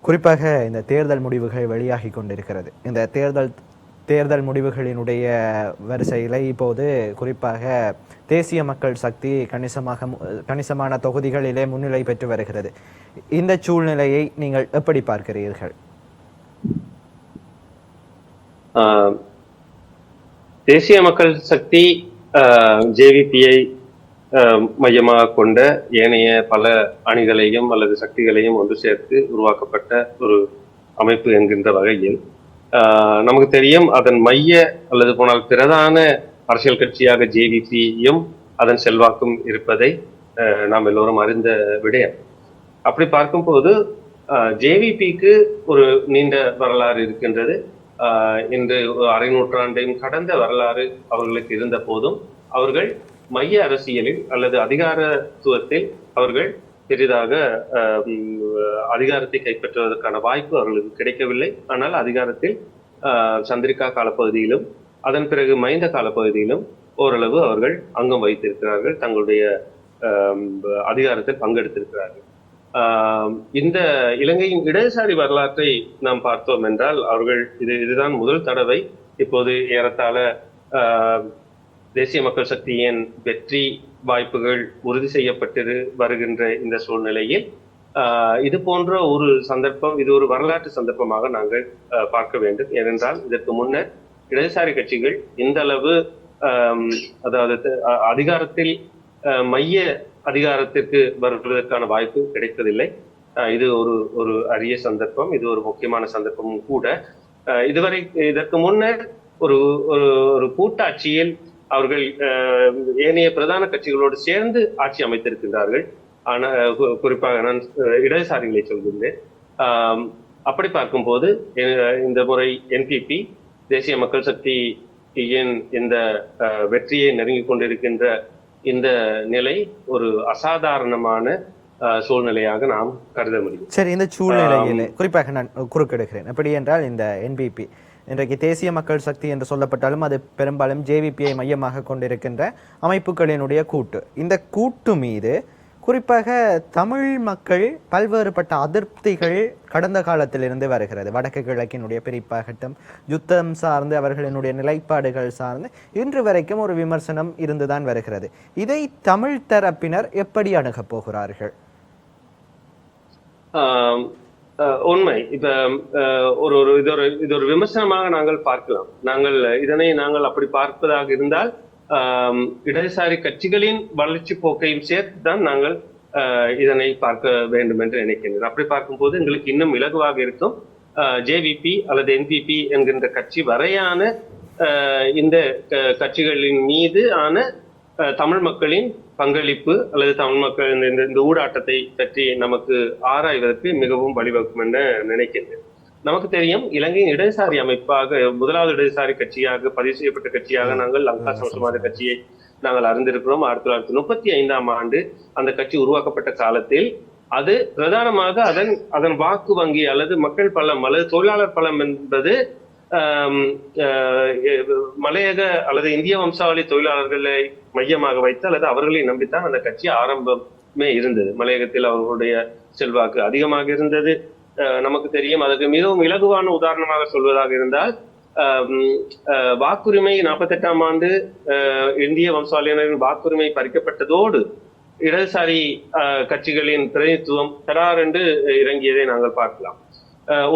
குறிப்பாக இந்த தேர்தல் முடிவுகள் வெளியாகி கொண்டிருக்கிறது. இந்த தேர்தல் முடிவுகளினுடைய வரிசையில் இப்போது குறிப்பாக தேசிய மக்கள் சக்தி கணிசமான தொகுதிகளிலே முன்னிலை பெற்று வருகிறது. இந்த சூழ்நிலையை நீங்கள் எப்படி பார்க்கிறீர்கள்? தேசிய மக்கள் சக்தி ஜேவிபியை மையமாக கொண்ட ஏனைய பல அணிகளையும் அல்லது சக்திகளையும் ஒன்று சேர்த்து உருவாக்கப்பட்ட ஒரு அமைப்பு என்கின்ற வகையில் நமக்கு தெரியும் அதன் மைய அல்லது போனால் பிரதான அரசியல் கட்சியாக ஜேவிபியும் அதன் செல்வாக்கும் இருப்பதை நாம் எல்லோரும் அறிந்த விடயம். அப்படி பார்க்கும்போது ஜேவிபிக்கு ஒரு நீண்ட வரலாறு இருக்கின்றது. இன்று அரை நூற்றாண்டையும் கடந்த வரலாறு அவர்களுக்கு இருந்த போதும் அவர்கள் மைய அரசியலில் அல்லது அதிகாரத்துவத்தில் அவர்கள் பெரிதாக அதிகாரத்தை கைப்பற்றுவதற்கான வாய்ப்பு அவர்களுக்கு கிடைக்கவில்லை. ஆனால் அதிகாரத்தில் சந்திரிகா காலப்பகுதியிலும் அதன் பிறகு மைந்த காலப்பகுதியிலும் ஓரளவு அவர்கள் அங்கம் வைத்திருக்கிறார்கள், தங்களுடைய அதிகாரத்தில் பங்கெடுத்திருக்கிறார்கள். இந்த இலங்கையின் இடதுசாரி வரலாற்றை நாம் பார்த்தோம் என்றால் அவர்கள் இதுதான் முதல் தடவை இப்போது ஏறத்தாழ தேசிய மக்கள் சக்தியின் வெற்றி வாய்ப்புகள் உறுதி செய்யப்பட்டு வருகின்ற இந்த சூழ்நிலையில் இது போன்ற ஒரு சந்தர்ப்பம், இது ஒரு வரலாற்று சந்தர்ப்பமாக நாங்கள் பார்க்க வேண்டும். ஏனென்றால் இதற்கு முன்னர் இடதுசாரி கட்சிகள் இந்த அளவு அதாவது அதிகாரத்தில் மைய அதிகாரத்திற்கு வருவதற்கான வாய்ப்பு கிடைப்பதில்லை. இது ஒரு அரிய சந்தர்ப்பம், இது ஒரு முக்கியமான சந்தர்ப்பமும் கூட. இதுவரை இதற்கு முன்னர் ஒரு கூட்டாட்சியில் அவர்கள் ஏனைய பிரதான கட்சிகளோடு சேர்ந்து ஆட்சி அமைத்திருக்கின்றார்கள். ஆனால் குறிப்பாக நான் இடதுசாரிகளை சொல்கின்றேன். அப்படி பார்க்கும்போது இந்த முறை என்பிபி தேசிய மக்கள் சக்தியின் இந்த வெற்றியை நெருங்கிக் கொண்டிருக்கின்ற இந்த நிலை ஒரு அசாதாரணமான சூழ்நிலையாக நாம் கருத முடியும். சரி, இந்த சூழ்நிலையில் குறிப்பாக நான் குறுக்கெடுக்கிறேன். எப்படி என்றால் இந்த என்பிபி இன்றைக்கு தேசிய மக்கள் சக்தி என்று சொல்லப்பட்டாலும் அது பெரும்பாலும் ஜேவிபியை மையமாக கொண்டிருக்கின்ற அமைப்புகளினுடைய கூட்டு. இந்த கூட்டு மீது குறிப்பாக தமிழ் மக்கள் பல்வேறுபட்ட அதிருப்திகள் கடந்த காலத்திலிருந்து வருகிறது. வடக்கு கிழக்கினுடைய பிரிப்பாகட்டும், யுத்தம் சார்ந்து அவர்களினுடைய நிலைப்பாடுகள் சார்ந்து இன்று வரைக்கும் ஒரு விமர்சனம் இருந்துதான் வருகிறது. இதை தமிழ் தரப்பினர் எப்படி அணுகப் போகிறார்கள்? உண்மை. இப்ப இது ஒரு விமர்சனமாக நாங்கள் பார்க்கலாம். இதனை நாங்கள் அப்படி பார்ப்பதாக இருந்தால் இடதுசாரி கட்சிகளின் வளர்ச்சி போக்கையும் சேர்த்துதான் நாங்கள் இதனை பார்க்க வேண்டும் என்று நினைக்கின்றேன். அப்படி பார்க்கும்போது எங்களுக்கு இன்னும் இலகுவாக இருக்கும். ஜேவிபி அல்லது என்பிபி என்கின்ற கட்சி வரையான இந்த கட்சிகளின் மீது ஆன தமிழ் மக்களின் பங்களிப்பு அல்லது தமிழ் மக்கள் இந்த ஊடாட்டத்தை பற்றி நமக்கு ஆராய்வதற்கு மிகவும் வழிவகுக்கும் என்று நினைக்கின்றேன். நமக்கு தெரியும், இலங்கையின் இடதுசாரி அமைப்பாக முதலாவது இடதுசாரி கட்சியாக பதிவு செய்யப்பட்ட கட்சியாக நாங்கள் லங்கா சமஸ்மாத கட்சியை நாங்கள் அறிந்திருக்கிறோம். 1935ஆம் ஆண்டு அந்த கட்சி உருவாக்கப்பட்ட காலத்தில் அது பிரதானமாக அதன் வாக்கு வங்கி அல்லது மக்கள் பலம் அல்லது தொழிலாளர் பலம் என்பது மலையக அல்லது இந்திய வம்சாவளி தொழிலாளர்களை மையமாக வைத்து அல்லது அவர்களை நம்பித்தான் அந்த கட்சி ஆரம்பமே இருந்தது. மலையகத்தில் அவர்களுடைய செல்வாக்கு அதிகமாக இருந்தது. நமக்கு தெரியும். அதற்கு மிகவும் இலகுவான உதாரணமாக சொல்வதாக இருந்தால் வாக்குரிமை 48ஆம் ஆண்டு இந்திய வம்சாவளியினரின் வாக்குரிமை பறிக்கப்பட்டதோடு இடதுசாரி கட்சிகளின் பிரதிநிதித்துவம் தரார் என்று இறங்கியதை நாங்கள் பார்க்கலாம்.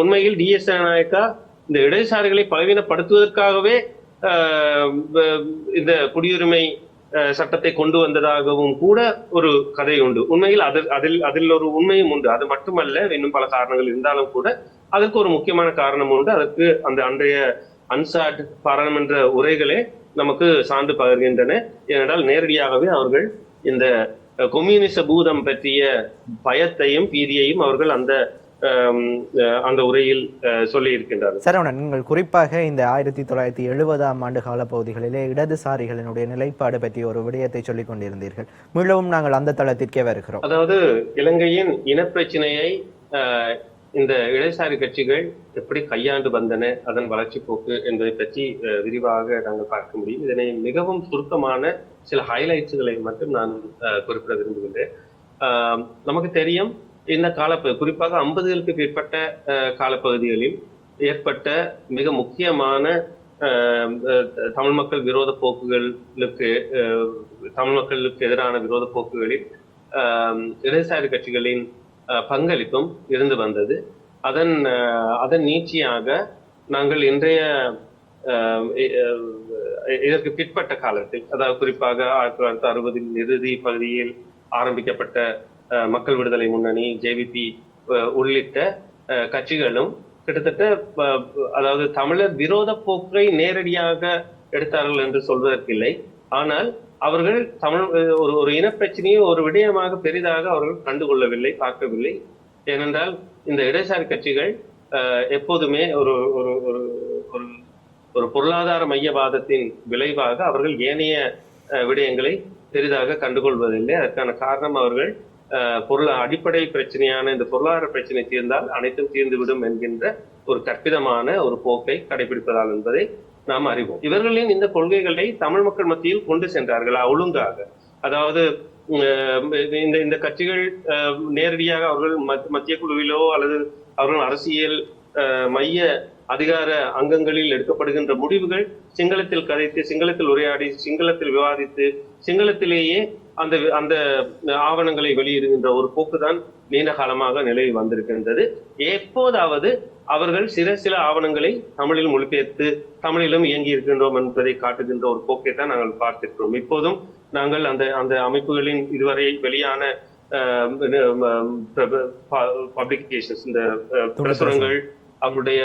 உண்மையில் டிஎஸ் நாயக்கா இந்த இடதுசாரிகளை பலவீனப்படுத்துவதற்காகவே இந்த குடியுரிமை சட்டத்தை கொண்டு வந்ததாகவும் கூட ஒரு கதை உண்டு. உண்மையில் அதில் ஒரு உண்மையும் உண்டு. அது மட்டுமல்ல, இன்னும் பல காரணங்கள் இருந்தாலும் கூட அதற்கு ஒரு முக்கியமான காரணம் உண்டு. அதற்கு அந்த அன்றைய அன்சாட் பாராளுமன்ற உரைகளே நமக்கு சான்று பகர்கின்றன. ஏனென்றால் நேரடியாகவே அவர்கள் இந்த கம்யூனிச பூதம் பற்றிய பயத்தையும் பீதியையும் அவர்கள் அந்த உரையில் சொல்லி இருக்கின்றார்கள். சரவணன், நீங்கள் குறிப்பாக இந்த 1970ஆம் ஆண்டு காலப்பகுதிகளிலே இடதுசாரிகளினுடைய நிலைப்பாடு பற்றி ஒரு விடயத்தை சொல்லிக் கொண்டிருந்தீர்கள். மீளவும் நாங்கள் அந்த தளத்திற்கே வருகிறோம். அதாவது இலங்கையின் இனப்பிரச்சனையை இந்த இடதுசாரி கட்சிகள் எப்படி கையாண்டு வந்தன, அதன் வளர்ச்சி போக்கு என்பதை பற்றி விரிவாக நாங்கள் பார்க்க முடியும். இதனை மிகவும் சுருக்கமான சில ஹைலைட்ஸ்களை மட்டும் நான் குறிப்பிட விரும்புகின்றேன். நமக்கு தெரியும், இந்த காலப்பகுதி குறிப்பாக 50களுக்கு பிற்பட்ட காலப்பகுதிகளில் ஏற்பட்ட மிக முக்கியமான தமிழ் மக்கள் விரோத போக்குகளுக்கு தமிழ் மக்களுக்கு எதிரான விரோத போக்குகளில் இடதுசாரி கட்சிகளின் பங்களிப்பும் இருந்து வந்தது. அதன் நீட்சியாக நாங்கள் இன்றைய இதற்கு பிற்பட்ட காலத்தில், அதாவது குறிப்பாக 1960 இறுதி பகுதியில் ஆரம்பிக்கப்பட்ட மக்கள் விடுதலை முன்னணி, ஜேவிபி உள்ளிட்ட கட்சிகளும் கிட்டத்தட்ட அதாவது தமிழர் விரோத போக்கை நேரடியாக எடுத்தார்கள் என்று சொல்வதற்கில்லை. ஆனால் அவர்கள் ஒரு இனப்பிரச்சனையை ஒரு விடயமாக பெரிதாக அவர்கள் கண்டுகொள்ளவில்லை, பார்க்கவில்லை. ஏனென்றால் இந்த இடதுசாரி கட்சிகள் எப்போதுமே ஒரு ஒரு பொருளாதார மையவாதத்தின் விளைவாக அவர்கள் ஏனைய விடயங்களை பெரிதாக கண்டுகொள்வதில்லை. அதற்கான காரணம் அவர்கள் அடிப்படை பிரச்சனையான இந்த பொருளாதார பிரச்சனை தீர்ந்தால் அனைத்தும் தீர்ந்துவிடும் என்கின்ற ஒரு கற்பிதமான ஒரு போக்கை கடைபிடிப்பதால் என்பதை நாம் அறிவோம். இவர்களின் இந்த கொள்கைகளை தமிழ் மக்கள் மத்தியில் கொண்டு சென்றார்களா ஒழுங்காக? அதாவது இந்த கட்சிகள் நேரடியாக அவர்கள் மத்திய குழுவிலோ அல்லது அவர்கள் அரசியல் மைய அதிகார அங்கங்களில் எடுக்கப்படுகின்ற முடிவுகள் சிங்களத்தில் கதைத்து, சிங்களத்தில் உரையாடி, சிங்களத்தில் விவாதித்து, சிங்களத்திலேயே அந்த ஆவணங்களை வெளியிடுகின்ற ஒரு போக்குதான் நீண்ட காலமாக நிலவி வந்திருக்கின்றது. எப்போதாவது அவர்கள் சில ஆவணங்களை தமிழில் மொழிபெயர்த்து தமிழிலும் இயங்கி இருக்கின்றோம் என்பதை காட்டுகின்ற ஒரு போக்கை தான் நாங்கள் பார்த்திருக்கிறோம். இப்போதும் நாங்கள் அந்த அமைப்புகளின் இதுவரை வெளியான பப்ளிகேஷன்ஸ், இந்த பிரசுரங்கள், அவருடைய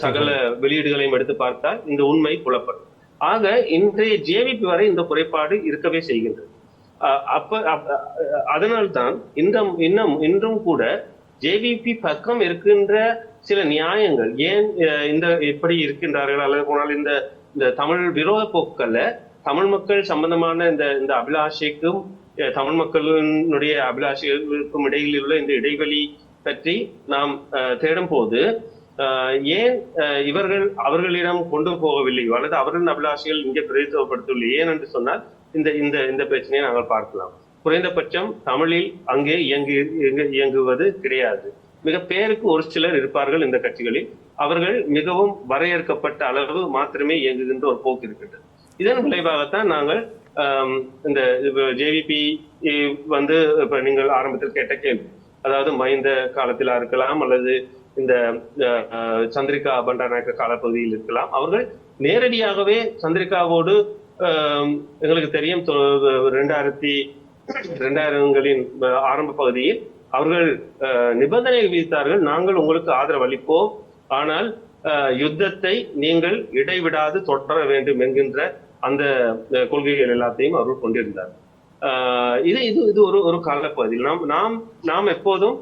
சகல வெளியீடுகளையும் எடுத்து பார்த்தால் இந்த உண்மை புலப்படும். ஆக இன்றைய ஜேவிபி வரை இந்த குறைபாடு இருக்கவே செய்கின்றது. அதனால்தான் இன்றும் கூட ஜேவிபி பக்கம் இருக்கின்ற சில நியாயங்கள் ஏன் எப்படி இருக்கின்றார்கள், அல்லது போனால் இந்த தமிழ் விரோத போக்குகள்ல தமிழ் மக்கள் சம்பந்தமான இந்த அபிலாஷைக்கும் தமிழ் மக்களினுடைய அபிலாஷைகளுக்கும் இடையில் உள்ள இந்த இடைவெளி பற்றி நாம் தேடும் போது ஏன் இவர்கள் அவர்களிடம் கொண்டு போகவில்லை, அல்லது அவர்களின் அபிலாஷைகள் இங்கே பிரதித்துவப்படுத்தவில்லை? ஏன் என்று சொன்னால் இந்த பிரச்சனையை நாங்கள் பார்க்கலாம். குறைந்தபட்சம் தமிழில் அங்கே இயங்குவது கிடையாது. மிக பேருக்கு ஒரு சிலர் இருப்பார்கள் இந்த கட்சிகளில். அவர்கள் மிகவும் வரையறுக்கப்பட்ட அளவு மாத்திரமே இயங்குகின்ற ஒரு போக்கு இருக்கின்றது. இதன் விளைவாகத்தான் நாங்கள் இந்த ஜேவிபி இப்ப நீங்கள் ஆரம்பத்தில் கேட்ட கேள்வி, அதாவது மஹிந்த காலத்திலா இருக்கலாம் அல்லது இந்த சந்திரிகா பண்டாரநாயக்க காலப்பகுதியில் இருக்கலாம். அவர்கள் நேரடியாகவே சந்திரிகாவோடு எங்களுக்கு தெரியும் 2000களின் ஆரம்ப பகுதியில் அவர்கள் நிபந்தனை விதித்தார்கள், நாங்கள் உங்களுக்கு ஆதரவு அளிப்போம், ஆனால் யுத்தத்தை நீங்கள் இடைவிடாது தொடர வேண்டும் என்கின்ற அந்த கொள்கைகள் எல்லாத்தையும் அவர்கள் கொண்டிருந்தார். இது ஒரு காலப்பகுதியில் நாம் எப்போதும்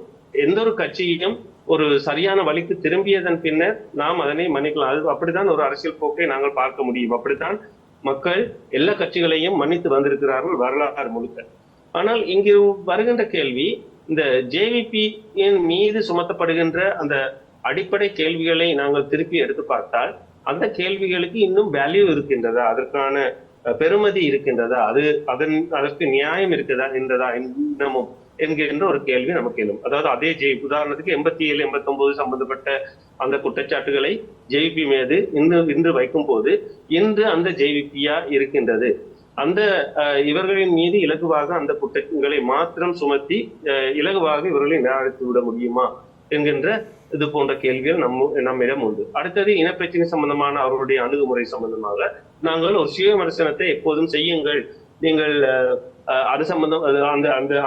எந்த ஒரு கட்சியையும் ஒரு சரியான வழிக்கு திரும்பியதன் பின்னர் நாம் அதனை மன்னிக்கலாம். அது அப்படித்தான் ஒரு அரசியல் போக்கை நாங்கள் பார்க்க முடியும். அப்படித்தான் மக்கள் எல்லா கட்சிகளையும் மன்னித்து வந்திருக்கிறார்கள் வரலாறு முழுக்க. ஆனால் இங்கு வருகின்ற கேள்வி, இந்த ஜேவிபியின் மீது சுமத்தப்படுகின்ற அந்த அடிப்படை கேள்விகளை நாங்கள் திருப்பி எடுத்து பார்த்தால் அந்த கேள்விகளுக்கு இன்னும் வேல்யூ இருக்கின்றதா, அதற்கான பெருமதி இருக்கின்றதா, அதற்கு நியாயம் இருக்கின்றதா இன்னமும் என்கின்ற ஒரு கேள்வி நமக்கு எழும். அதாவது அதே உதாரணத்துக்கு 87, 89 சம்பந்தப்பட்ட அந்த குற்றச்சாட்டுகளை ஜேவிபி மீது இன்று வைக்கும் போது இன்று அந்த ஜேவிபியா இருக்கின்றது, அந்த இவர்களின் மீது இலகுவாக அந்த குற்றங்களை மாத்திரம் சுமத்தி இலகுவாக இவர்களை நிராகரித்து விட முடியுமா என்கின்ற இது போன்ற கேள்விகள் நம்மிடம் உண்டு. அடுத்தது இனப்பிரச்சனை சம்பந்தமான அவர்களுடைய அணுகுமுறை சம்பந்தமாக நாங்கள் ஒரு சுய விமர்சனத்தை எப்போதும் செய்யுங்கள், நீங்கள் அது சம்பந்தம்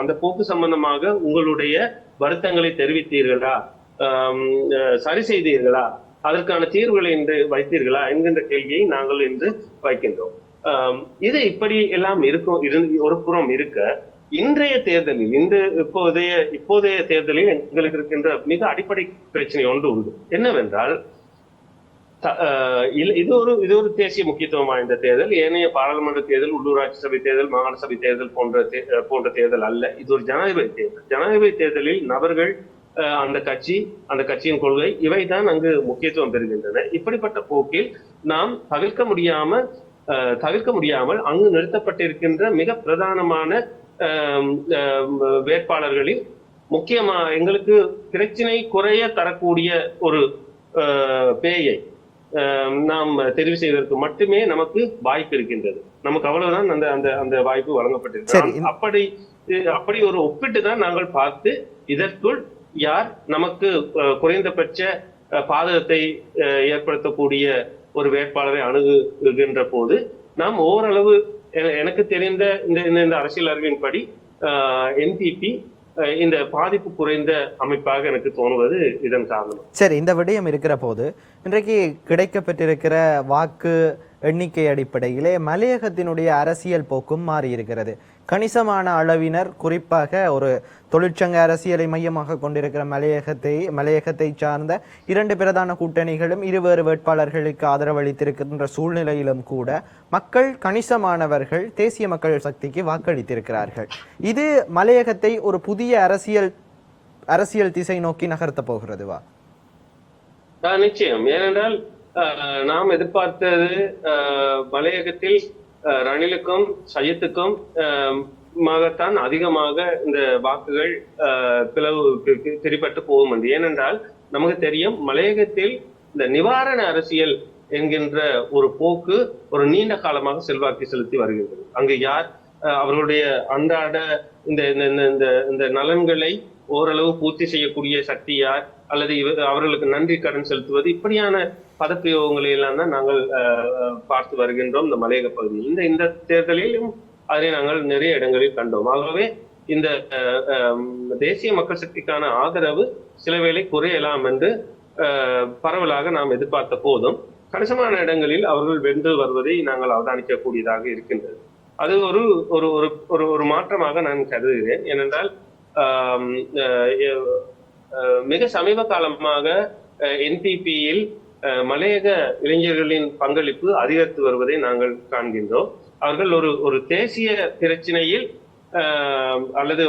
அந்த போக்கு சம்பந்தமாக உங்களுடைய வருத்தங்களை தெரிவித்தீர்களா, சரி செய்தீர்களா, அதற்கான தீர்வுகளை இன்று வைத்தீர்களா என்கின்ற கேள்வியை நாங்கள் இன்று வைக்கின்றோம். இது இப்படி எல்லாம் ஒரு புறம் இருக்க, இன்றைய தேர்தலில் இப்போதைய தேர்தலில் எங்களுக்கு இருக்கின்ற மிக அடிப்படை பிரச்சனை ஒன்று உண்டு. என்னவென்றால், இது ஒரு தேசிய முக்கியத்துவம் வாய்ந்த தேர்தல். ஏனைய பாராளுமன்ற தேர்தல், உள்ளூராட்சி சபை தேர்தல், மாகாண சபை தேர்தல் போன்ற தேர்தல் அல்ல. இது ஒரு ஜனாதிபதி தேர்தல். ஜனாதிபதி தேர்தலில் நபர்கள், அந்த கட்சியின் கொள்கை, இவைதான் அங்கு முக்கியத்துவம் பெறுகின்றன. இப்படிப்பட்ட போக்கில் நாம் தவிர்க்க முடியாமல் அங்கு நிறுத்தப்பட்டிருக்கின்ற மிக பிரதானமான வேட்பாளர்களில் முக்கியமா எங்களுக்கு பிரச்சனை குறைய தரக்கூடிய ஒரு பேயை நாம் தெரிவு செய்வதற்கு மட்டுமே நமக்கு வாய்ப்பு இருக்கின்றது. நமக்கு அவ்வளவுதான் அந்த அந்த அந்த வாய்ப்பு வழங்கப்பட்டிருக்கு. அப்படி ஒரு ஒப்பிட்டு தான் நாங்கள் பார்த்து இதற்குள் யார் நமக்கு குறைந்தபட்ச பாதகத்தை ஏற்படுத்தக்கூடிய ஒரு வேட்பாளரை அணுகுகின்ற போது நாம் ஓரளவு எனக்கு தெரிந்த இந்த அரசியல் அறிவின்படி என்பிபி இந்த பாதிப்பு குறைந்த அமைப்பாக எனக்கு தோணுவது இதன் காரணம். சரி, இந்த விடயம் இருக்கிற போது இன்றைக்கு கிடைக்கப்பட்டிருக்கிற வாக்கு எண்ணிக்கை அடிப்படையிலே மலையகத்தினுடைய அரசியல் போக்கும் மாறி இருக்கிறது. கணிசமான அளவினர், குறிப்பாக ஒரு தொழிற்சங்க அரசியலை மையமாக கொண்டிருக்கிற மலையகத்தை சார்ந்த 2 பிரதான கூட்டணிகளும் இருவேறு வேட்பாளர்களுக்கு ஆதரவளித்திருக்கின்ற சூழ்நிலையிலும் கூட மக்கள் கணிசமானவர்கள் தேசிய மக்கள் சக்திக்கு வாக்களித்திருக்கிறார்கள். இது மலையகத்தை ஒரு புதிய அரசியல் திசை நோக்கி நகர்த்த போகிறதுவா? நிச்சயம். ஏனென்றால் நாம் எதிர்பார்த்தது மலையகத்தில் ரணிலுக்கும் சையத்துக்கும் தான் அதிகமாக இந்த வாக்குகள் பிரிப்பட்டு போகும் என்று. ஏனென்றால் நமக்கு தெரியும், மலையகத்தில் இந்த நிவாரண அரசியல் என்கின்ற ஒரு போக்கு ஒரு நீண்ட காலமாக செல்வாக்கு செலுத்தி வருகின்றது. அங்கு யார் அவர்களுடைய அன்றாட இந்த நலன்களை ஓரளவு பூர்த்தி செய்யக்கூடிய சக்தி யார், அல்லது அவர்களுக்கு நன்றி கடன் செலுத்துவது, இப்படியான பதப்பிரயோகங்களை எல்லாம் தான் நாங்கள் பார்த்து வருகின்றோம் இந்த மலையக பகுதியில். இந்த தேர்தலிலும் அதை நாங்கள் நிறைய இடங்களில் கண்டோம். ஆகவே இந்த தேசிய மக்கள் சக்திக்கான ஆதரவு சில வேளை குறையலாம் என்று பரவலாக நாம் எதிர்பார்த்த போதும் கணிசமான இடங்களில் அவர்கள் வென்று வருவதை நாங்கள் அவதானிக்கக்கூடியதாக இருக்கின்றது. அது ஒரு மாற்றமாக நான் கருதுகிறேன். ஏனென்றால் மிக சமீப காலமாக என்பிபியில் மலையக இளைஞர்களின் பங்களிப்பு அதிகரித்து வருவதை நாங்கள் காண்கின்றோம். அவர்கள் ஒரு தேசிய பிரச்சனையில் அல்லது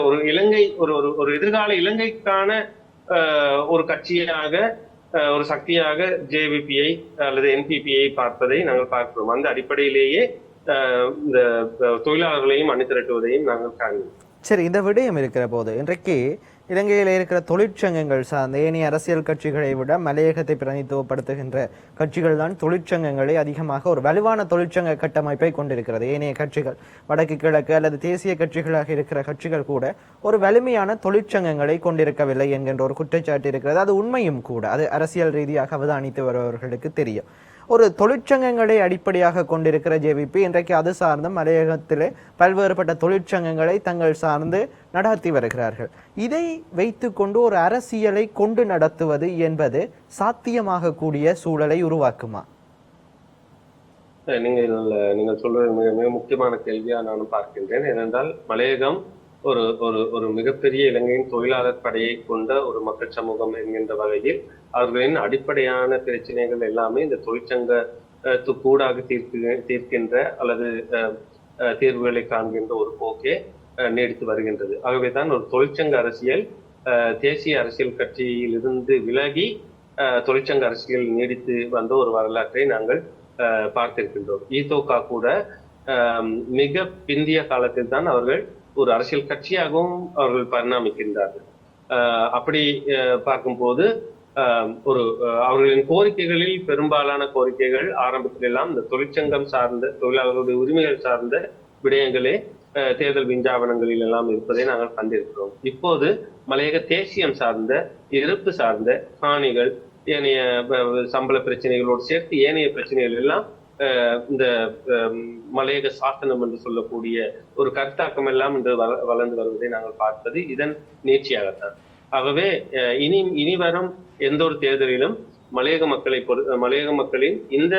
ஒரு எதிர்கால இலங்கைக்கான ஒரு கட்சியாக, ஒரு சக்தியாக ஜேவிபியை அல்லது என்பிபியை பார்ப்பதை நாங்கள் பார்க்கிறோம். அந்த அடிப்படையிலேயே இந்த தொழிலாளர்களையும் அணிதிரட்டுவதையும் நாங்கள் காண்கிறோம். சரி, இந்த விடயம் இருக்கிற போது இன்றைக்கு இலங்கையில் இருக்கிற தொழிற்சங்கங்கள் சார்ந்த ஏனைய அரசியல் கட்சிகளை விட மலையகத்தை பிரதிநிதித்துவப்படுத்துகின்ற கட்சிகள் தான் தொழிற்சங்கங்களை அதிகமாக ஒரு வலுவான தொழிற்சங்க கட்டமைப்பை கொண்டிருக்கிறது. ஏனைய கட்சிகள், வடக்கு கிழக்கு அல்லது தேசிய கட்சிகளாக இருக்கிற கட்சிகள் கூட ஒரு வலிமையான தொழிற்சங்கங்களை கொண்டிருக்கவில்லை என்கின்ற ஒரு குற்றச்சாட்டு இருக்கிறது. அது உண்மையும் கூட. அது அரசியல் ரீதியாக அவதானித்து வருபவர்களுக்கு தெரியும். ஒரு தொழிற்சங்கங்களை அடிப்படையாக கொண்டிருக்கிற ஜேவிபி இன்றைக்கு அது சார்ந்த மலையகத்திலே பல்வேறுபட்ட தொழிற்சங்கங்களை தங்கள் சார்ந்து நடத்தி வருகிறார்கள். இதை வைத்துக்கொண்டு ஒரு அரசியலை கொண்டு நடத்துவது என்பது சாத்தியமாக கூடிய சூழலை உருவாக்குமா? நீங்கள் சொல்றது மிக முக்கியமான கேள்வியா நானும் பார்க்கின்றேன். ஏனென்றால் மலையகம் ஒரு மிகப்பெரிய இலங்கையின் தொழிலாளர் படையை கொண்ட ஒரு மக்கள் சமூகம் என்கின்ற வகையில் அவர்களின் அடிப்படையான பிரச்சனைகள் எல்லாமே இந்த தொழிற்சங்கத்துக்கூடாக தீர்க்கின்ற அல்லது தீர்வுகளை காண்கின்ற ஒரு போக்கே நீடித்து வருகின்றது. ஆகவேதான் ஒரு தொழிற்சங்க அரசியல் தேசிய அரசியல் கட்சியில் இருந்து விலகி தொழிற்சங்க அரசியல் நீடித்து வந்த ஒரு வரலாற்றை நாங்கள் பார்த்திருக்கின்றோம். ஈதோகா கூட மிக பிந்திய காலத்தில் தான் அவர்கள் ஒரு அரசியல் கட்சியாகவும் அவர்கள் பரிணாமிக்கின்றார்கள். அப்படி பார்க்கும்போது அவர்களின் கோரிக்கைகளில் பெரும்பாலான கோரிக்கைகள் ஆரம்பத்தில் எல்லாம் இந்த தொழிற்சங்கம் சார்ந்த, தொழிலாளர்களுடைய உரிமைகள் சார்ந்த விடயங்களே தேர்தல் விஞ்ஞாபனங்களில் எல்லாம் இருப்பதை நாங்கள் கண்டிருக்கிறோம். இப்போது மலையக தேசியம் சார்ந்த, இருப்பு சார்ந்த காணிகள், ஏனைய சம்பள பிரச்சனைகளோடு சேர்த்து ஏனைய பிரச்சனைகள் எல்லாம் இந்த மலையக சாசனம் என்று சொல்லக்கூடிய ஒரு கருத்தாக்கம் எல்லாம் இன்று வளர்ந்து வருவதை நாங்கள் பார்ப்பது இதன் நீட்சியாகத்தான். ஆகவே இனி வரும் எந்த ஒரு தேர்தலிலும் மலையக மக்களின் இந்த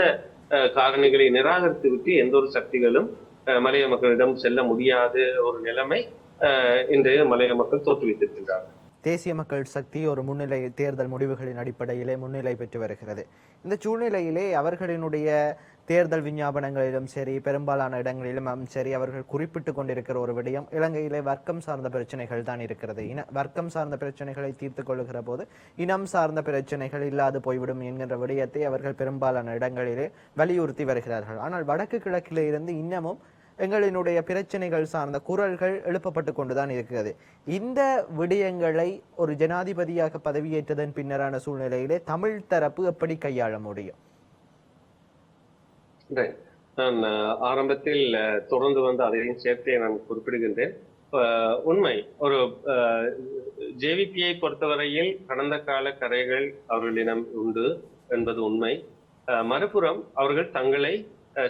காரணிகளை நிராகரித்து விட்டு எந்த ஒரு சக்திகளும் மலையக மக்களிடம் செல்ல முடியாத ஒரு நிலைமை இன்றைய மலையக மக்கள் தோற்றுவித்திருக்கின்றார்கள். தேசிய மக்கள் சக்தி ஒரு தேர்தல் முடிவுகளின் அடிப்படையிலே முன்னிலை பெற்று வருகிறது. இந்த சூழ்நிலையிலே அவர்களினுடைய தேர்தல் விஞ்ஞாபனங்களிலும் சரி, பெரும்பாலான இடங்களிலும் சரி, அவர்கள் குறிப்பிட்டு கொண்டிருக்கிற ஒரு விடயம் இலங்கையிலே வர்க்கம் சார்ந்த பிரச்சனைகள் தான் இருக்கிறது. வர்க்கம் சார்ந்த பிரச்சனைகளை தீர்த்து கொள்ளுகிற போது இனம் சார்ந்த பிரச்சனைகள் இல்லாது போய்விடும் என்கின்ற விடயத்தை அவர்கள் பெரும்பாலான இடங்களிலே வலியுறுத்தி வருகிறார்கள். ஆனால் வடக்கு கிழக்கிலே இருந்து இன்னமும் எங்களினுடைய பிரச்சனைகள் சார்ந்த குரல்கள் எழுப்பப்பட்டு கொண்டுதான் இருக்கிறது. இந்த விடயங்களை ஒரு ஜனாதிபதியாக பதவியேற்றதன் பின்னரான சூழ்நிலையிலே தமிழ் தரப்பு எப்படி கையாள முடியும்? நான் ஆரம்பத்தில் தொடர்ந்து வந்து அதையும் சேர்த்தே நான் குறிப்பிடுகின்றேன். உண்மை, ஒரு ஜேவிபியை பொறுத்தவரையில் கடந்த கால கரைகள் அவர்களிடம் உண்டு என்பது உண்மை. மறுபுறம் அவர்கள் தங்களை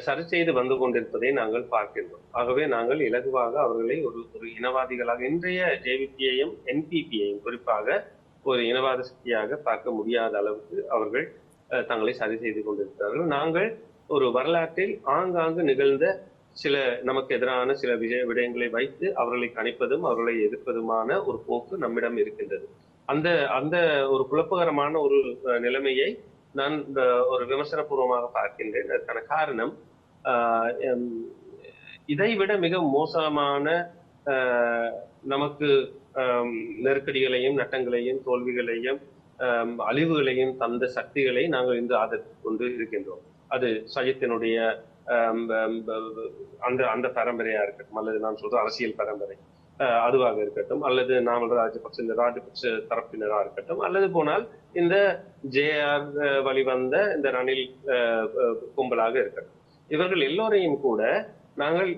சரி செய்து வந்து கொண்டிருப்பதை நாங்கள் பார்க்கின்றோம். ஆகவே நாங்கள் இலகுவாக அவர்களை ஒரு இனவாதிகளாக, இன்றைய ஜேவிபியையும் என்பிபியையும் குறிப்பாக ஒரு இனவாத சக்தியாக பார்க்க முடியாத அளவுக்கு அவர்கள் தங்களை சரி செய்து கொண்டிருக்கிறார்கள். நாங்கள் ஒரு வரலாற்றில் ஆங்காங்கு நிகழ்ந்த சில நமக்கு எதிரான சில விடயங்களை வைத்து அவர்களை கணிப்பதும் அவர்களை எதிர்ப்பதுமான ஒரு போக்கு நம்மிடம் இருக்கின்றது. அந்த அந்த ஒரு குழப்பகரமான ஒரு நிலைமையை நான் ஒரு விமர்சனபூர்வமாக பார்க்கின்றேன். அதற்கான காரணம், இதைவிட மிக மோசமான நமக்கு நெருக்கடிகளையும் நட்டங்களையும் தோல்விகளையும் அழிவுகளையும் தந்த சக்திகளை நாங்கள் இன்று ஆதரித்து கொண்டு இருக்கின்றோம். அது சஜித்தினுடைய அந்த அந்த பரம்பரையா இருக்கட்டும், அல்லது நான் சொல்ற அரசியல் பரம்பரை அதுவாக இருக்கட்டும், அல்லது நாமல் ராஜபக்ச இந்த ராஜபக்ச தரப்பினரா இருக்கட்டும், அல்லது போனால் இந்த ஜேஆர் வழிவந்த இந்த ரணில் கும்பலாக இருக்கட்டும், இவர்கள் எல்லோரையும் கூட நாங்கள்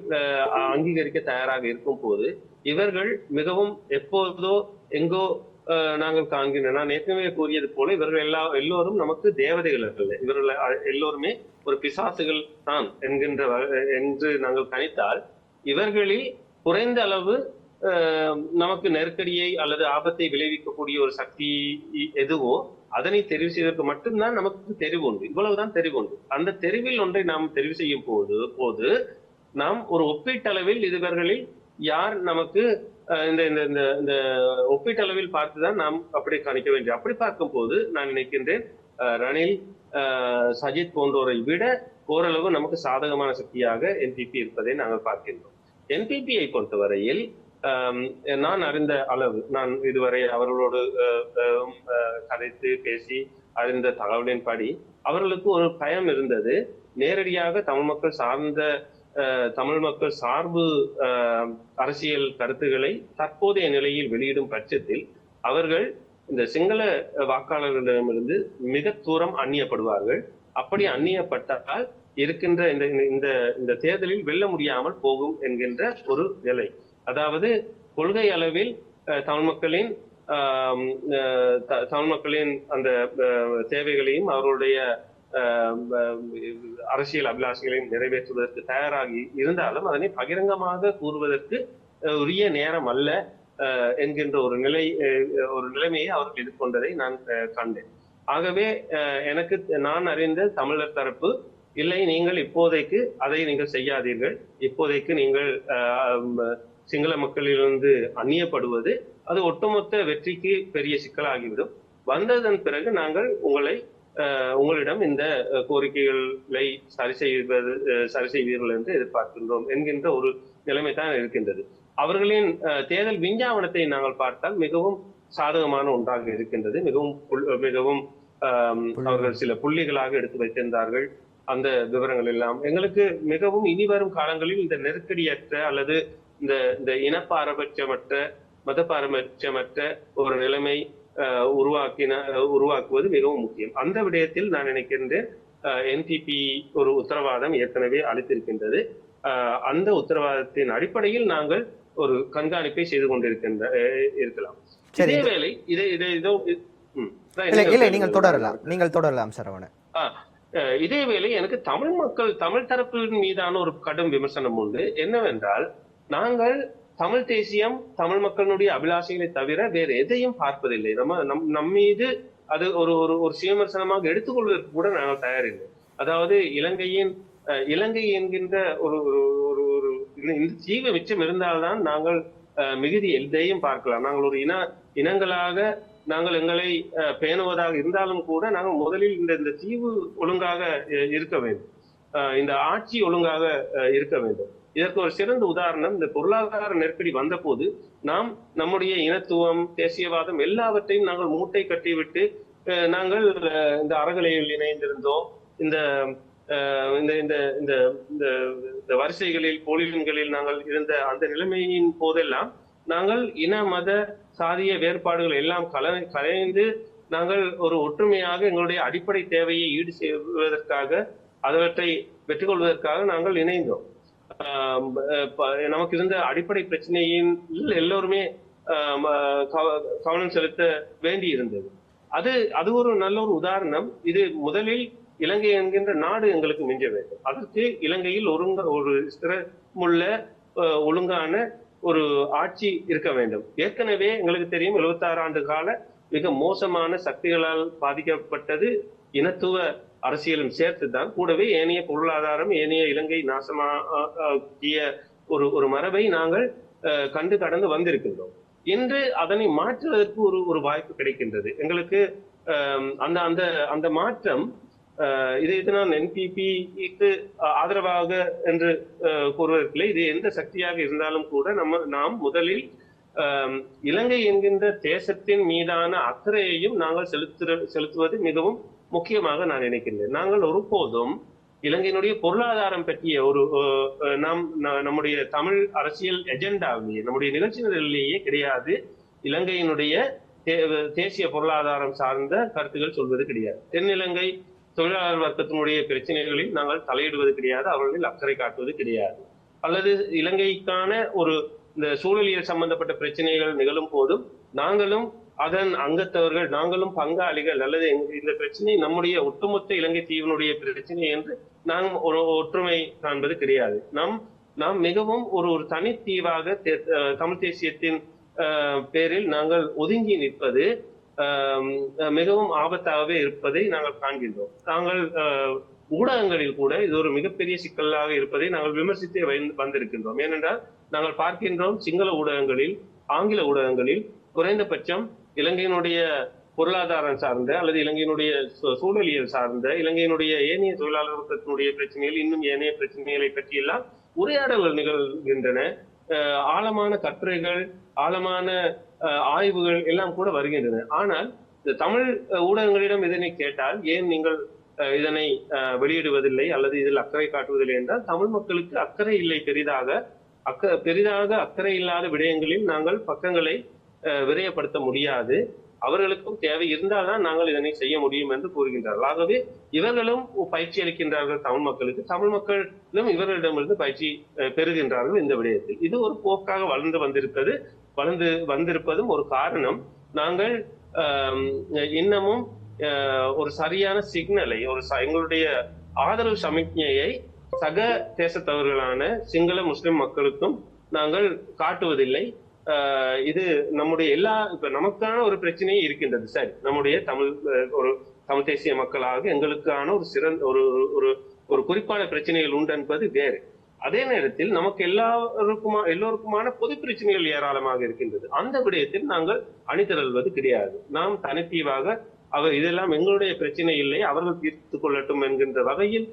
அங்கீகரிக்க தயாராக இருக்கும் போது இவர்கள் மிகவும் எப்போதோ எங்கோ நாங்கள் காண்கின்ற, நான் ஏற்கனவே கூறியது போல இவர்கள் எல்லோரும் நமக்கு தேவதைகள் அல்ல. இவர்கள் எல்லோருமே ஒரு பிசாசுகள் தான் என்று நாங்கள் கணித்தால், இவர்களில் குறைந்த அளவு நமக்கு நெருக்கடியை அல்லது ஆபத்தை விளைவிக்கக்கூடிய ஒரு சக்தி எதுவோ அதனை தெரிவு செய்வதற்கு மட்டும்தான் நமக்கு தெரிவு உண்டு. இவ்வளவுதான் தெரிவு உண்டு. அந்த தெரிவில் ஒன்றை நாம் தெரிவு செய்யும் போது நாம் ஒரு ஒப்பீட்டளவில் இவர்களில் யார் நமக்கு இந்த இந்த ஒப்பீட்டளவில் பார்த்துதான் நாம் அப்படி கணிக்க வேண்டும். அப்படி பார்க்கும் போது நான் நினைக்கின்றேன், ரணில் சஜித் போன்றோரை விட ஓரளவு நமக்கு சாதகமான சக்தியாக என்பிபி இருப்பதை நாங்கள் பார்க்கின்றோம். என்பிபியை பொறுத்தவரையில் நான் அறிந்த அளவு, நான் இதுவரை அவர்களோடு கதைத்து பேசி அறிந்த தகவலின்படி அவர்களுக்கு ஒரு பயம் இருந்தது. நேரடியாக தமிழ் மக்கள் சார்பு அரசியல் கருத்துக்களை தற்போதைய நிலையில் வெளியிடும் பட்சத்தில் அவர்கள் இந்த சிங்கள வாக்காளர்களிடமிருந்து மிக தூரம் அந்நியப்படுவார்கள். அப்படி அந்நியப்பட்டால் இருக்கின்ற இந்த தேர்தலில் வெல்ல முடியாமல் போகும் என்கின்ற ஒரு நிலை. அதாவது கொள்கை அளவில் தமிழ் மக்களின் அந்த தேவைகளையும் அவருடைய அரசியல் அபிலாஷைகளையும் நிறைவேற்றுவதற்கு தயாராகி இருந்தாலும் அதனை பகிரங்கமாக கூறுவதற்கு உரிய நேரம் அல்ல என்கின்ற ஒரு நிலைமையை அவர்கள் எதிர்கொண்டதை நான் கண்டேன். ஆகவே நான் அறிந்த தமிழர் தரப்பு, இல்லை, நீங்கள் இப்போதைக்கு அதை நீங்கள் செய்யாதீர்கள், இப்போதைக்கு நீங்கள் சிங்கள மக்களிலிருந்து அந்நியப்படுவது அது ஒட்டுமொத்த வெற்றிக்கு பெரிய சிக்கலாகிவிடும். வந்ததன் பிறகு நாங்கள் உங்களிடம் இந்த கோரிக்கைகளை சரி செய்வீர்கள் என்று எதிர்பார்க்கின்றோம் என்கின்ற ஒரு நிலைமை தான் இருக்கின்றது. அவர்களின் தேர்தல் விஞ்ஞாபனத்தை நாங்கள் பார்த்தால் மிகவும் சாதகமான ஒன்றாக இருக்கின்றது. மிகவும் அவர்கள் சில புள்ளிகளாக எடுத்து வைத்திருந்தார்கள். அந்த விவரங்கள் எல்லாம் எங்களுக்கு மிகவும் இனிவரும் காலங்களில் இந்த நெருக்கடியற்ற அல்லது இந்த இனப்பாரபட்சமற்ற மத பாரபட்சமற்ற ஒரு நிலைமை உருவாக்குவது மிகவும் முக்கியம். அந்த விடயத்தில் நான் நினைக்கின்றேன் என்பிபி ஒரு உத்தரவாதம் ஏற்கனவே அளித்திருக்கின்றது. அந்த உத்தரவாதத்தின் அடிப்படையில் நாங்கள் ஒரு கண்காணிப்பை செய்து இருக்கலாம். இதேவேளை நீங்கள் தொடரலாம் சரவணன். இதேவேளை எனக்கு தமிழ் தரப்பின் மீதான ஒரு கடும் விமர்சனம் உண்டு. என்னவென்றால், நாங்கள் தமிழ் தேசியம், தமிழ் மக்களுடைய அபிலாஷைகளை தவிர வேறு எதையும் பார்ப்பதில்லை. நம் மீது அது ஒரு சுயவிமர்சனமாக எடுத்துக்கொள்வதற்கு கூட நாங்கள் தயாரில்லை. அதாவது இலங்கை என்கின்ற ஒரு இந்த ஜீவ மிச்சம் இருந்தால்தான் நாங்கள் மிகுதி எதையும் பார்க்கலாம். நாங்கள் ஒரு இனங்களாக நாங்கள் எங்களை பேணுவதாக இருந்தாலும் கூட நாங்கள் முதலில் இந்த தீவு ஒழுங்காக இருக்க வேண்டும், இந்த ஆட்சி ஒழுங்காக இருக்க வேண்டும். இதற்கு ஒரு சிறந்த உதாரணம், இந்த பொருளாதார நெருக்கடி வந்த போது நாம் நம்முடைய இனத்துவம், தேசியவாதம் எல்லாவற்றையும் நாங்கள் மூட்டை கட்டிவிட்டு நாங்கள் இந்த அறகலையில் இணைந்திருந்தோம். இந்த இந்த இந்த இந்த இந்த இந்த வரிசைகளில் போலியன்களில் நாங்கள் இருந்த அந்த நிலைமையின் போதெல்லாம் நாங்கள் இன மத சாதிய வேறுபாடுகள் எல்லாம் கலைந்து நாங்கள் ஒரு ஒற்றுமையாக எங்களுடைய அடிப்படை தேவையை ஈடு செய்வதற்காக அவற்றை வெற்றி கொள்வதற்காக நாங்கள் இணைந்தோம். நமக்கு இருந்த அடிப்படை பிரச்சனையின் எல்லோருமே கவனம் செலுத்த வேண்டி இருந்தது. அது ஒரு நல்ல ஒரு உதாரணம். இது முதலில் இலங்கை என்கின்ற நாடு எங்களுக்கு மிஞ்ச வேண்டும். அதற்கு இலங்கையில் ஒரு ஸ்திரமுள்ள ஒழுங்கான ஒரு ஆட்சி இருக்க வேண்டும். ஏற்கனவே எங்களுக்கு தெரியும் 76 ஆண்டு கால மிக மோசமான சக்திகளால் பாதிக்கப்பட்டது இனத்துவ அரசியலும் சேர்த்துதான். கூடவே ஏனைய பொருளாதாரம் ஏனைய இலங்கை நாசமாக்கிய ஒரு மரபை நாங்கள் கண்டு கடந்து வந்திருக்கின்றோம். இன்று அதனை மாற்றுவதற்கு ஒரு வாய்ப்பு கிடைக்கின்றது எங்களுக்கு. அந்த அந்த அந்த மாற்றம் இது நான் என்பிபிக்கு ஆதரவாக என்று கூறுவதற்கில்லை. இது எந்த சக்தியாக இருந்தாலும் கூட நாம் முதலில் இலங்கை என்கின்ற தேசத்தின் மீதான அக்கறையையும் நாங்கள் செலுத்துவது மிகவும் முக்கியமாக நான் நினைக்கின்றேன். நாங்கள் ஒருபோதும் இலங்கையினுடைய பொருளாதாரம் பற்றிய நம்முடைய தமிழ் அரசியல் எஜெண்டாவிலேயே நம்முடைய நிகழ்ச்சிகளிலேயே கிடையாது. இலங்கையினுடைய தேசிய பொருளாதாரம் சார்ந்த கருத்துக்கள் சொல்வது கிடையாது. தென்னிலங்கை தொழிலாளர் வர்க்கத்தினுடைய பிரச்சனைகளில் நாங்கள் தலையிடுவது கிடையாது, அவர்களில் அக்கறை காட்டுவது கிடையாது. அல்லது இலங்கைக்கான இந்த சூழலியல் சம்பந்தப்பட்ட பிரச்சனைகள் நிகழும் போதும் நாங்களும் அதன் அங்கத்தவர்கள், நாங்களும் பங்காளிகள், அல்லது இந்த பிரச்சனை நம்முடைய ஒட்டுமொத்த இலங்கை தீவினுடைய பிரச்சனை என்று நாம் ஒரு ஒற்றுமை காண்பது கிடையாது. நாம் மிகவும் ஒரு தனித்தீவாக தமிழ் தேசியத்தின் பேரில் நாங்கள் ஒதுங்கி நிற்பது மிகவும் ஆபத்தாகவே இருப்பதை நாங்கள் காண்கின்றோம். நாங்கள் ஊடகங்களில் கூட இது ஒரு மிகப்பெரிய சிக்கலாக இருப்பதை நாங்கள் விமர்சித்தே வந்திருக்கின்றோம். ஏனென்றால் நாங்கள் பார்க்கின்றோம் சிங்கள ஊடகங்களில், ஆங்கில ஊடகங்களில் குறைந்தபட்சம் இலங்கையினுடைய பொருளாதாரம் சார்ந்த அல்லது இலங்கையினுடைய சூழலியல் சார்ந்த இலங்கையினுடைய ஏனைய தொழிலாளர் வர்க்கத்தினுடைய பிரச்சனைகள், இன்னும் ஏனைய பிரச்சனைகளை பற்றியெல்லாம் உரையாடல்கள் நிகழ்கின்றன. ஆழமான கட்டுரைகள், ஆழமான ஆய்வுகள் எல்லாம் கூட வருகின்றன. ஆனால் இந்த தமிழ் ஊடகங்களிடம் இதனை கேட்டால், ஏன் நீங்கள் இதனை வெளியிடுவதில்லை அல்லது இதில் அக்கறை காட்டுவதில்லை என்றால், தமிழ் மக்களுக்கு அக்கறை இல்லை. பெரிதாக அக்கறை இல்லாத விடயங்களில் நாங்கள் பக்கங்களை விரயப்படுத்த முடியாது. அவர்களுக்கும் தேவை இருந்தால்தான் நாங்கள் இதனை செய்ய முடியும் என்று கூறுகின்றார்கள். ஆகவே இவர்களும் பயிற்சி அளிக்கின்றார்கள் தமிழ் மக்களுக்கு, தமிழ் மக்களும் இவர்களிடமிருந்து பயிற்சி பெறுகின்றார்கள் இந்த விடயத்தில். இது ஒரு போக்காக வளர்ந்து வந்திருப்பதும் ஒரு காரணம். நாங்கள் இன்னமும் ஒரு சரியான சிக்னலை, எங்களுடைய ஆதரவு சமிக்ஞையை சக தேசத்தவர்களான சிங்கள முஸ்லிம் மக்களுக்கும் நாங்கள் காட்டுவதில்லை. இது நம்முடைய இப்ப நமக்கான ஒரு பிரச்சனையே இருக்கின்றது. சரி, நம்முடைய தமிழ் தேசிய மக்களாக எங்களுக்கான ஒரு சிறந்த ஒரு குறிப்பான பிரச்சனைகள் உண்டு என்பது வேறு. அதே நேரத்தில் நமக்கு எல்லோருக்குமான பொது பிரச்சனைகள் ஏராளமாக இருக்கின்றது. அந்த விடயத்தில் நாங்கள் அணிதிரள்வது கிடையாது. நாம் தனித்தீவாக இதெல்லாம் எங்களுடைய பிரச்சனை இல்லை, அவர்கள் தீர்த்துக் கொள்ளட்டும் என்கின்ற வகையில்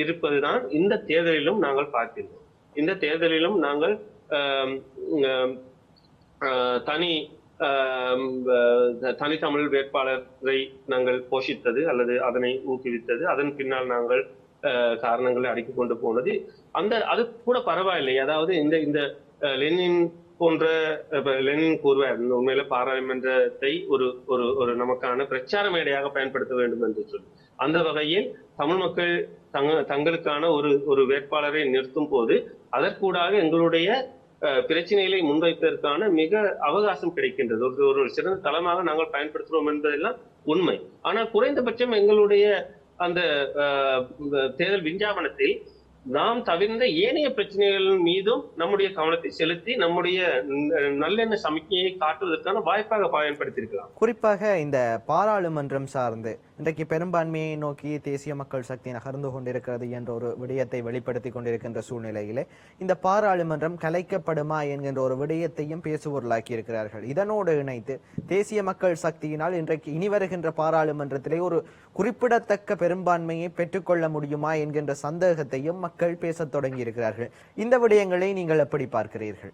இருப்பதுதான் இந்த தேர்தலிலும் நாங்கள் பார்க்கின்றோம். இந்த தேர்தலிலும் நாங்கள் தனித்தமிழ் வேட்பாளரை நாங்கள் போஷித்தது அல்லது அதனை ஊக்குவித்தது, அதன் பின்னால் நாங்கள் காரணங்களை அடுக்கிக் கொண்டு போனது, அது கூட பரவாயில்லை. அதாவது இந்த லெனின் போன்ற லெனின் கூறுவார், உண்மையில பாராளுமன்றத்தை ஒரு நமக்கான பிரச்சார மேடையாக பயன்படுத்த வேண்டும் என்று சொல்லி, அந்த வகையில் தமிழ் மக்கள் தங்களுக்கான ஒரு வேட்பாளரை நிறுத்தும் போது அதற்கூடாக எங்களுடைய பிரச்சனைகளை முன்வைப்பதற்கான மிக அவகாசம் கிடைக்கின்றது. ஒரு சிறந்த தளமாக நாங்கள் பயன்படுத்துகிறோம் என்பதெல்லாம் உண்மை. ஆனால் குறைந்தபட்சம் எங்களுடைய அந்த தேர்தல் விஞ்ஞாபனத்தில் நாம் தவிர்ந்த ஏனைய பிரச்சனைகள் மீதும் நம்முடைய கவனத்தை செலுத்தி நம்முடைய நல்லெண்ண சமிக்கையை காட்டுவதற்கான வாய்ப்பாக பயன்படுத்தியிருக்கலாம். குறிப்பாக இந்த பாராளுமன்றம் சார்ந்து இன்றைக்கு பெரும்பான்மையை நோக்கி தேசிய மக்கள் சக்தி நகர்ந்து கொண்டிருக்கிறது என்ற ஒரு விடயத்தை வெளிப்படுத்தி கொண்டிருக்கின்ற சூழ்நிலையிலே இந்த பாராளுமன்றம் கலைக்கப்படுமா என்கின்ற ஒரு விடயத்தையும் பேசுபொருளாக்கி இருக்கிறார்கள். இதனோடு இணைத்து தேசிய மக்கள் சக்தியினால் இன்றைக்கு இனி வருகின்ற பாராளுமன்றத்திலே ஒரு குறிப்பிடத்தக்க பெரும்பான்மையை பெற்றுக்கொள்ள முடியுமா என்கின்ற சந்தேகத்தையும் மக்கள் பேசத் தொடங்கி இருக்கிறார்கள். இந்த விடயங்களை நீங்கள் எப்படி பார்க்கிறீர்கள்?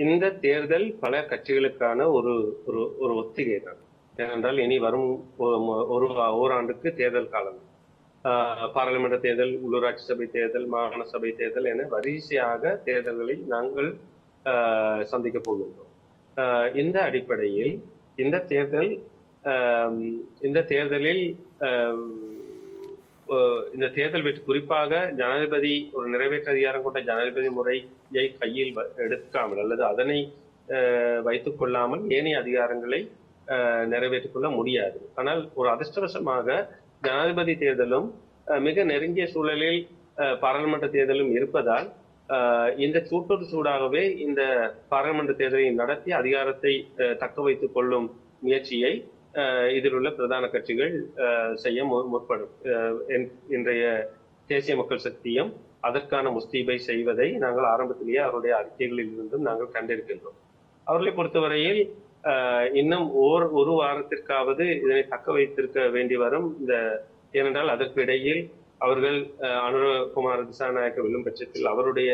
இந்த தேர்தல் பல கட்சிகளுக்கான ஒரு ஒத்திகை தான். ஏனென்றால் இனி வரும் ஓராண்டுக்கு தேர்தல் காலம். பாராளுமன்ற தேர்தல், உள்ளூராட்சி சபை தேர்தல், மாகாண சபை தேர்தல் என வரிசையாக தேர்தல்களை நாங்கள் சந்திக்க போகின்றோம். இந்த அடிப்படையில் இந்த தேர்தல் இந்த தேர்தலில் இந்த தேர்தல் வெற்றி குறிப்பாக ஜனாதிபதி ஒரு நிறைவேற்று அதிகாரம் கொண்ட ஜனாதிபதி முறையை கையில் எடுக்காமல் அல்லது அதனை வைத்துக் கொள்ளாமல் ஏனைய அதிகாரங்களை நிறைவேற்றிக் கொள்ள முடியாது. ஆனால் ஒரு அதிர்ஷ்டவசமாக ஜனாதிபதி தேர்தலும் மிக நெருங்கிய சூழலில் பாராளுமன்ற தேர்தலும் இருப்பதால் இந்த சூட்டோடு சூடாகவே இந்த பாராளுமன்ற தேர்தலை நடத்தி அதிகாரத்தை தக்க வைத்துக் கொள்ளும் முயற்சியை இதில் உள்ள பிரதான கட்சிகள் செய்ய முற்படும். இன்றைய தேசிய மக்கள் சக்தியும் அதற்கான முஸ்தீபை செய்வதை நாங்கள் ஆரம்பத்திலேயே அவருடைய அறிக்கைகளில் இருந்தும் நாங்கள் கண்டிருக்கின்றோம். அவர்களை பொறுத்தவரையில் இன்னும் ஒரு வாரத்திற்காவது இதனை தக்க வைத்திருக்க வேண்டி வரும். ஏனென்றால் அதற்கு இடையில் அவர்கள் அனுரகுமார திசாநாயக்க வெல்லும் பட்சத்தில் அவருடைய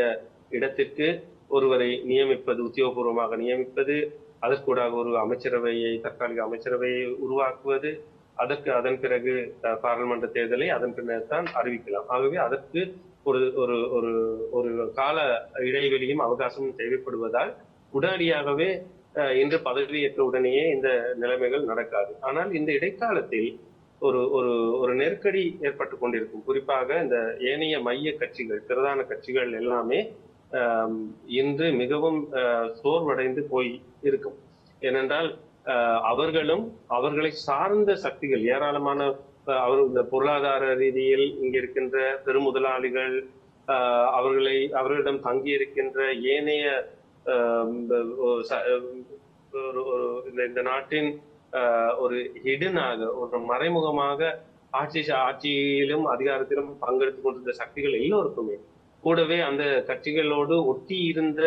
இடத்திற்கு ஒருவரை நியமிப்பது, உத்தியோகபூர்வமாக நியமிப்பது, அதற்கூடாக ஒரு அமைச்சரவையை, தற்காலிக அமைச்சரவையை உருவாக்குவது, அதன் பிறகு பாராளுமன்ற தேர்தலை அதன் பின்னர் தான் அறிவிக்கலாம். ஆகவே அதற்கு ஒரு ஒரு ஒரு ஒரு கால இடைவெளியும் அவகாசமும் தேவைப்படுவதால் உடனடியாகவே இன்று பதவியேற்ற உடனேயே இந்த நிலைமைகள் நடக்காது. ஆனால் இந்த இடைக்காலத்தில் ஒரு ஒரு ஒரு நெருக்கடி ஏற்பட்டு கொண்டிருக்கும். குறிப்பாக இந்த ஏனைய மைய கட்சிகள், பிரதான கட்சிகள் எல்லாமே இன்று மிகவும் சோர்வடைந்து போய் இருக்கும். ஏனென்றால் அவர்களும் அவர்களை சார்ந்த சக்திகள் ஏராளமான இந்த பொருளாதார ரீதியில் இங்க இருக்கின்ற பெருமுதலாளிகள், அவர்களிடம் தங்கி இருக்கின்ற ஏனைய இந்த நாட்டின் ஒரு ஹிடனாக, ஒரு மறைமுகமாக ஆட்சியிலும் அதிகாரத்திலும் பங்கெடுத்துக் கொண்டிருந்த சக்திகள் எல்லோருக்குமே, கூடவே அந்த கட்சிகளோடு ஒட்டி இருந்த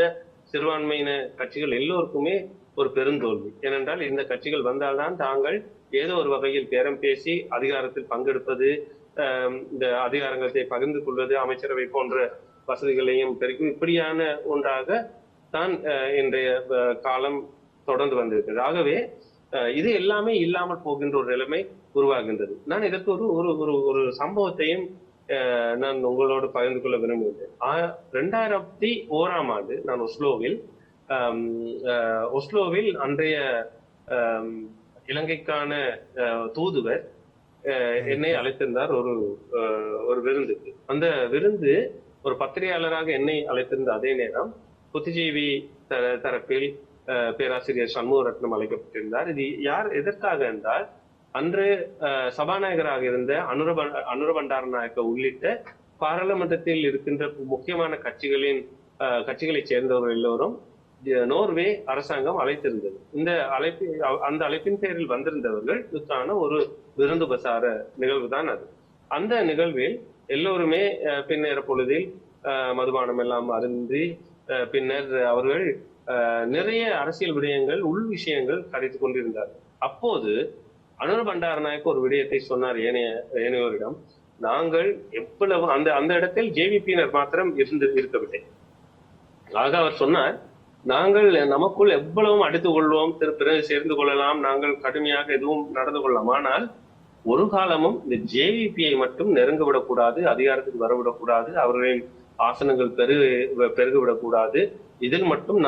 சிறுபான்மையின கட்சிகள் எல்லோருக்குமே ஒரு பெருந்தோல்வி. ஏனென்றால் இந்த கட்சிகள் வந்தால்தான் தாங்கள் ஏதோ ஒரு வகையில் பேரம் பேசி அதிகாரத்தில் பங்கெடுப்பது, இந்த அதிகாரங்களை பகிர்ந்து கொள்வது, அமைச்சரவை போன்ற வசதிகளையும் பெருக்கும், இப்படியான ஒன்றாக தான் இன்றைய காலம் தொடர்ந்து வந்திருக்கிறது. ஆகவே இது எல்லாமே இல்லாமல் போகின்ற ஒரு நிலைமை உருவாகின்றது. நான் இதற்கு ஒரு சம்பவத்தையும் நான் உங்களோடு பகிர்ந்து கொள்ள விரும்புகிறேன். 2001ஆம் ஆண்டு நான் ஒஸ்லோவில் அன்றைய இலங்கைக்கான தூதுவர் என்னை அழைத்திருந்தார் ஒரு விருந்துக்கு. அந்த விருந்து ஒரு பத்திரிகையாளராக என்னை அழைத்திருந்த அதே நேரம் புத்திஜீவி தரப்பில் பேராசிரியர் சண்முகரத்னம் அழைக்கப்பட்டிருந்தார். இது எதற்காக என்றால், அன்று சபாநாயகராக இருந்த அனுரபண்டாரநாயக்க உள்ளிட்ட பாராளுமன்றத்தில் இருக்கின்ற முக்கியமான கட்சிகளை சேர்ந்தவர்கள் எல்லோரும் நோர்வே அரசாங்கம் அழைத்திருந்தது. அந்த அழைப்பின் பேரில் வந்திருந்தவர்களுக்கான ஒரு விருந்து பசார நிகழ்வு தான் அது. அந்த நிகழ்வில் எல்லோருமே பின்னேற பொழுதில் மதுபானம் எல்லாம் அருந்தி பின்னர் அவர்கள் நிறைய அரசியல் விடயங்கள், உள் விஷயங்கள் கரைத்துக் கொண்டிருந்தார். அப்போது அனுர பண்டாரநாயக்க ஒரு விடயத்தை சொன்னார் ஏனையோரிடம். நாங்கள் எவ்வளவு அந்த இடத்தில் ஜேவிபியினர் மாத்திரம் இருக்கவில்லை. ஆக அவர் சொன்னார், நாங்கள் நமக்குள் எவ்வளவும் அடித்துக் கொள்வோம், பிறகு சேர்ந்து கொள்ளலாம், நாங்கள் கடுமையாக எதுவும் நடந்து கொள்ளலாம், ஆனால் ஒரு காலமும் இந்த ஜேவிபியை மட்டும் நெருங்கிவிடக்கூடாது, அதிகாரத்துக்கு வரவிடக்கூடாது, அவர்களின் ஆசனங்கள் பெருகிவிடக்கூடாது, இதில் மட்டும்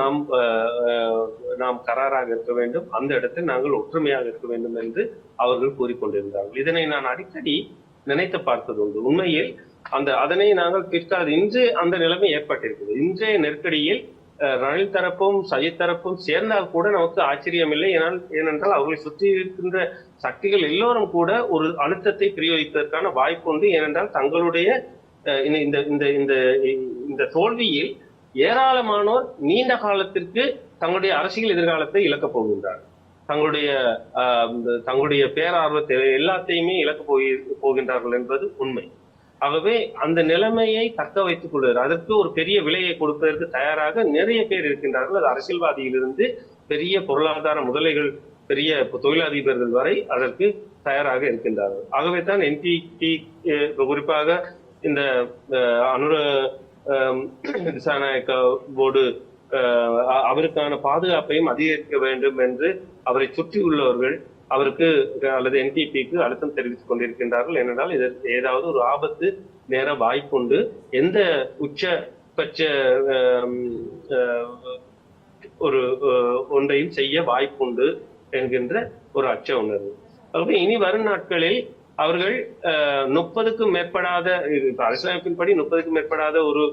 நாம் கராராக இருக்க வேண்டும், அந்த இடத்தில் நாங்கள் ஒற்றுமையாக இருக்க வேண்டும் என்று அவர்கள் கூறிக்கொண்டிருந்தார்கள். இதனை நான் அடிக்கடி நினைத்து பார்த்தது உண்டு. உண்மையில் அதனை நாங்கள் பிற்காது இன்று அந்த நிலைமை ஏற்பட்டிருக்கிறது. இன்றைய நெருக்கடியில் ரணில் தரப்பும் சஜித் தரப்பும் சேர்ந்தால் கூட நமக்கு ஆச்சரியம் இல்லை. ஏனென்றால் அவர்களை சுற்றி இருக்கின்ற சக்திகள் எல்லோரும் கூட ஒரு அழுத்தத்தை பிரயோகிப்பதற்கான வாய்ப்பு உண்டு. ஏனென்றால் தங்களுடைய இந்த தோல்வியில் ஏராளமானோர் நீண்ட காலத்திற்கு தங்களுடைய அரசியல் எதிர்காலத்தை இழக்கப் போகின்றார். தங்களுடைய பேரார்வத்தை எல்லாத்தையுமே இழக்கப் போகின்றார்கள் என்பது உண்மை. ஆகவே அந்த நிலைமையை தக்க வைத்துக் கொள்வது, அதற்கு ஒரு பெரிய விலையை கொடுப்பதற்கு தயாராக நிறைய பேர் இருக்கின்றார்கள். அது அரசியல்வாதியிலிருந்து பெரிய பொருளாதார முதலைகள், பெரிய தொழிலதிபர்கள் வரை அதற்கு தயாராக இருக்கின்றார்கள். ஆகவே தான் என்பிபி குறிப்பாக இந்த அனுர திசாநாயக்கோடு அவருக்கான பாதுகாப்பையும் அதிகரிக்க வேண்டும் என்று அவரை சுற்றியுள்ளவர்கள் அவருக்கு அல்லது என்பிபிக்கு அழுத்தம் தெரிவித்துக் கொண்டிருக்கின்றார்கள். ஏனென்றால் இதற்கு ஏதாவது ஒரு ஆபத்து நேர வாய்ப்புண்டு, எந்த உச்சபட்ச ஒரு ஒன்றையும் செய்ய வாய்ப்புண்டு என்கின்ற ஒரு அச்ச உணர்வு. ஆகவே இனி வரும் நாட்களில் அவர்கள் 30க்கும் மேற்படாத, அரசியலமைப்பின்படி 30க்கும் மேற்படாத ஒரு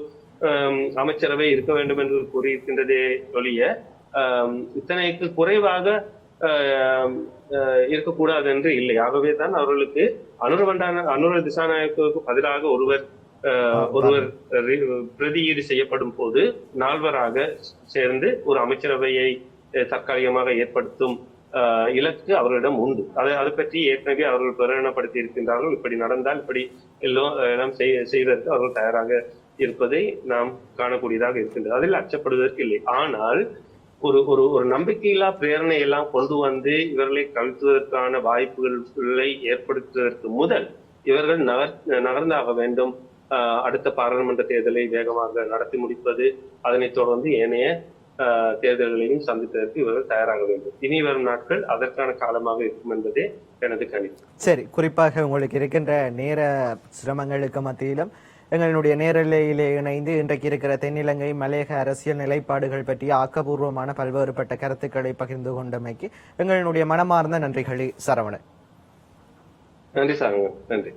அமைச்சரவை இருக்க வேண்டும் என்று கூறியிருக்கின்றதே ஒழிய இத்தனைக்கு குறைவாக இருக்கக்கூடாது என்று இல்லை. ஆகவேதான் அவர்களுக்கு அனுர திசாநாயக்கு பதிலாக ஒருவர் பிரதியீடு செய்யப்படும் போது 4வராக சேர்ந்து ஒரு அமைச்சரவையை தற்காலிகமாக ஏற்படுத்தும் இலக்கு அவர்களிடம் உண்டு. அதை பற்றி ஏற்கனவே அவர்கள் பிரகடனப்படுத்தி இருக்கின்றார்கள். இப்படி நடந்தால் இப்படி எல்லாம் செய்வதற்கு அவர்கள் தயாராக இருப்பதை நாம் காணக்கூடியதாக இருக்கின்றது. அதில் அச்சப்படுவதற்கு இல்லை. ஆனால் ஒரு நம்பிக்கையில்லா பிரேரணை எல்லாம் கொண்டு வந்து இவர்களை கவிழ்த்துவதற்கான வாய்ப்புகளை ஏற்படுத்துவதற்கு முதல் இவர்கள் நகர்ந்தாக வேண்டும். அடுத்த பாராளுமன்ற தேர்தலை வேகமாக நடத்தி முடிப்பது, அதனைத் தொடர்ந்து ஏனைய தேர்தல்களையும் சந்திப்பதற்கு இவர்கள் தயாராக வேண்டும். இனி வரும் நாட்கள் அதற்கான காலமாக இருக்கும் என்பதே எனது கணிப்பு. சரி, குறிப்பாக உங்களுக்கு இருக்கின்ற நேர சிரமங்களுக்கு மத்தியிலும் எங்களுடைய நேரலையிலே இணைந்து இன்றைக்கு இருக்கிற தென்னிலங்கை மலையக அரசியல் நிலைப்பாடுகள் பற்றிய ஆக்கப்பூர்வமான பல்வேறுபட்ட கருத்துக்களை பகிர்ந்து கொண்டமைக்கு எங்களுடைய மனமார்ந்த நன்றிகளே சரவணன். நன்றி சாருங்க. நன்றி.